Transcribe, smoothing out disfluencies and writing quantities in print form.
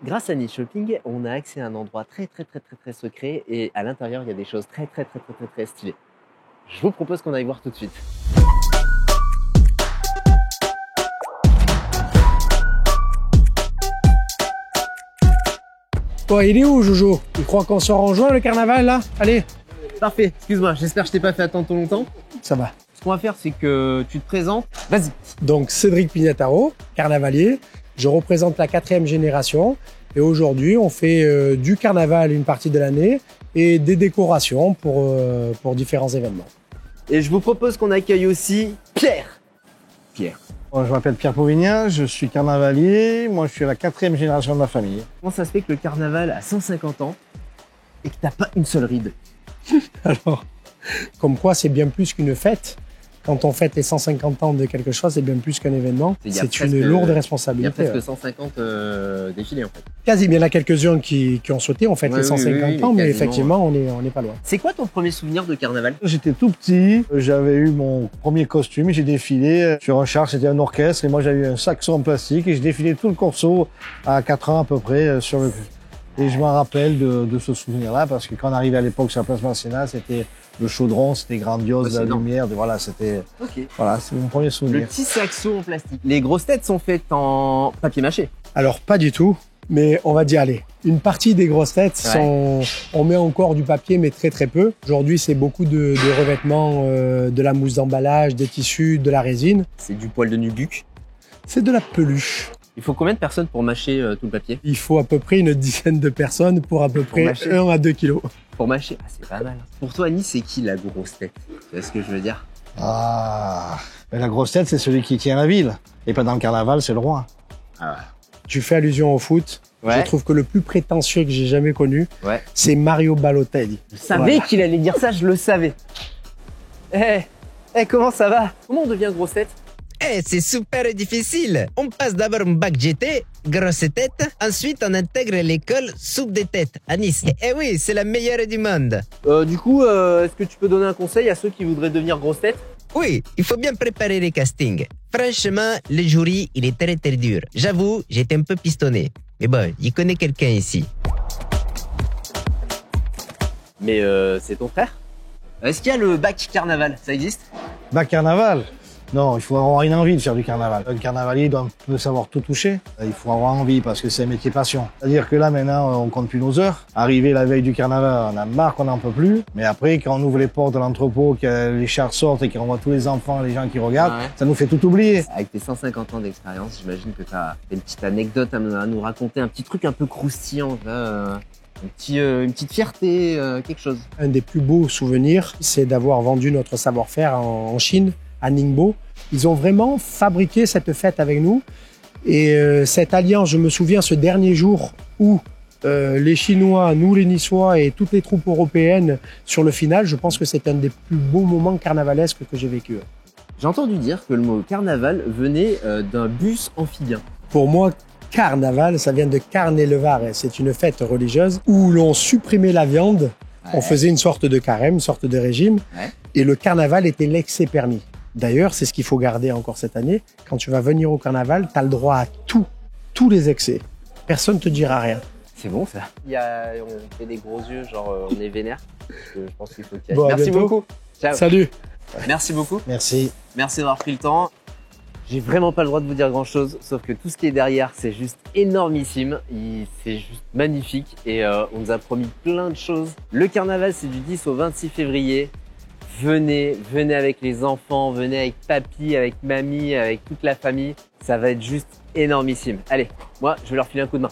Grâce à Niche Shopping, on a accès à un endroit très secret et à l'intérieur, il y a des choses très stylées. Je vous propose qu'on aille voir tout de suite. Bon, il est où, Jojo? Tu crois qu'on sort en juin, le carnaval, là? Allez. Parfait, excuse-moi, j'espère que je t'ai pas fait attendre trop longtemps. Ça va. Ce qu'on va faire, c'est que tu te présentes. Vas-y. Donc, Cédric Pignataro, carnavalier. Je représente la 4e génération. Et aujourd'hui, on fait du carnaval une partie de l'année et des décorations pour différents événements. Et je vous propose qu'on accueille aussi Pierre. Pierre. Moi, je m'appelle Pierre Pauvignat, je suis carnavalier. Moi, je suis la 4e génération de ma famille. Comment ça se fait que le carnaval a 150 ans et que t'as pas une seule ride? Alors, comme quoi, c'est bien plus qu'une fête. Quand on fête les 150 ans de quelque chose, c'est bien plus qu'un événement. C'est une lourde responsabilité. Il y a presque 150 défilés en fait. Quasi, il y en a quelques-uns qui ont sauté, on fête les 150 ans, mais effectivement, on n'est pas loin. C'est quoi ton premier souvenir de carnaval? J'étais tout petit, j'avais eu mon premier costume et j'ai défilé sur un char, c'était un orchestre et moi j'avais eu un saxo en plastique et j'ai défilé tout le corso à 4 ans à peu près sur le... Et je m'en rappelle de ce souvenir-là parce que quand on arrivait à l'époque sur la place Masséna, c'était le chaudron, c'était grandiose, la lumière, voilà, c'était voilà, c'est mon premier souvenir. Le petit saxo en plastique. Les grosses têtes sont faites en papier mâché. Alors pas du tout, mais on va dire allez, une partie des grosses têtes sont, on met encore du papier mais très peu. Aujourd'hui, c'est beaucoup de revêtements, de la mousse d'emballage, des tissus, de la résine. C'est du poil de nubuck. C'est de la peluche. Il faut combien de personnes pour mâcher tout le papier? Il faut à peu près une dizaine de personnes pour à peu près 1 à 2 kilos. Pour mâcher, ah, c'est pas mal. Pour toi, Annie, c'est qui la grosse tête? Tu vois ce que je veux dire? Ah, mais la grosse tête, c'est celui qui tient la ville. Et pendant le carnaval, c'est le roi. Ah. Tu fais allusion au foot. Je trouve que le plus prétentieux que j'ai jamais connu, c'est Mario Balotelli. Je savais qu'il allait dire ça, je le savais. Comment ça va? Comment on devient grosse tête? C'est super difficile. On passe d'abord un bac GT, grosse tête. Ensuite, on intègre l'école soupe des têtes à Nice. Et oui, c'est la meilleure du monde. Du coup, est-ce que tu peux donner un conseil à ceux qui voudraient devenir grosse tête? Oui, il faut bien préparer les castings. Franchement, le jury, il est très dur. J'avoue, j'étais un peu pistonné. Mais bon, il connaît quelqu'un ici. Mais c'est ton frère? Est-ce qu'il y a le bac carnaval? Ça existe? Bac carnaval? Non, il faut avoir une envie de faire du carnaval. Le carnavalier doit un peu savoir tout toucher. Il faut avoir envie parce que c'est un métier passion. C'est-à-dire que là, maintenant, on compte plus nos heures. Arrivé la veille du carnaval, on a marre qu'on n'en peut plus. Mais après, quand on ouvre les portes de l'entrepôt, que les chars sortent et qu'on voit tous les enfants, les gens qui regardent, ça nous fait tout oublier. Avec tes 150 ans d'expérience, j'imagine que tu as une petite anecdote à nous raconter, un petit truc un peu croustillant, une petite fierté, quelque chose. Un des plus beaux souvenirs, c'est d'avoir vendu notre savoir-faire en Chine, à Ningbo. Ils ont vraiment fabriqué cette fête avec nous. Et cette alliance, je me souviens ce dernier jour où les Chinois, nous les Niçois et toutes les troupes européennes sur le final, je pense que c'est un des plus beaux moments carnavalesques que j'ai vécu. J'ai entendu dire que le mot carnaval venait d'un bus amphibien. Pour moi, carnaval, ça vient de carne levar. C'est une fête religieuse où l'on supprimait la viande. On faisait une sorte de carême, une sorte de régime. Et le carnaval était l'excès permis. D'ailleurs, c'est ce qu'il faut garder encore cette année. Quand tu vas venir au carnaval, tu as le droit à tous les excès. Personne ne te dira rien. C'est bon ça. On fait des gros yeux, genre on est vénère. Je pense qu'il faut qu'il y aille. Bon, merci beaucoup. Ciao. Salut. Merci beaucoup. Merci. Merci d'avoir pris le temps. J'ai vraiment pas le droit de vous dire grand chose, sauf que tout ce qui est derrière, c'est juste énormissime. C'est juste magnifique et on nous a promis plein de choses. Le carnaval, c'est du 10 au 26 février. Venez avec les enfants, venez avec papy, avec mamie, avec toute la famille. Ça va être juste énormissime. Allez, moi, je vais leur filer un coup de main.